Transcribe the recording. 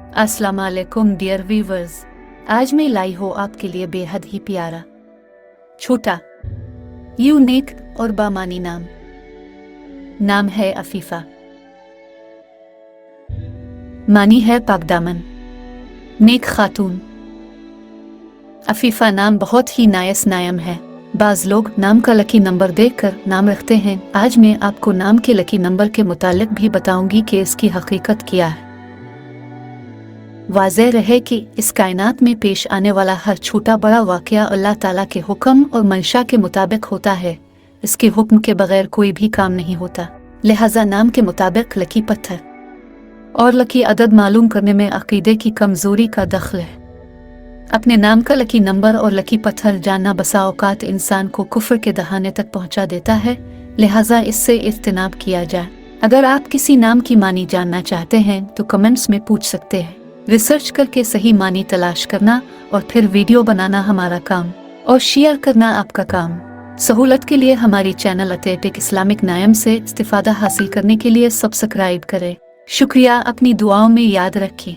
अस्सलाम वालेकुम dear viewers, आज मैं लाई हूँ आपके लिए बेहद ही प्यारा, छोटा, यूनिक और बामानी नाम है अफीफा। मानी है पाकदामन, नेक खातून। अफीफा नाम बहुत ही नायस नायम है। बाज लोग नाम का लकी नंबर देखकर नाम रखते हैं। आज मैं आपको नाम के लकी नंबर के मुतालिक भी बताऊंगी कि इसकी हकीकत क्या है। वाज़ेह रहे कि इस कायनात में पेश आने वाला हर छोटा बड़ा वाक़या अल्लाह ताला के हुक्म और मंशा के मुताबिक होता है। इसके हुक्म के बगैर कोई भी काम नहीं होता। लिहाजा नाम के मुताबिक लकी पत्थर और लकी अदद मालूम करने में अकीदे की कमज़ोरी का दखल है। अपने नाम का लकी नंबर और लकी पत्थर जानना बसा औकात इंसान को कुफ्र के दहाने तक पहुंचा देता है। लिहाजा इससे इज्तनाब किया जाए। अगर आप किसी नाम की मानी जानना चाहते हैं तो कमेंट्स में पूछ सकते हैं। रिसर्च करके सही मानी तलाश करना और फिर वीडियो बनाना हमारा काम और शेयर करना आपका काम। सहूलत के लिए हमारी चैनल अथेंटिक इस्लामिक नायम से इस्तिफादा हासिल करने के लिए सब्सक्राइब करें। शुक्रिया। अपनी दुआओं में याद रखें।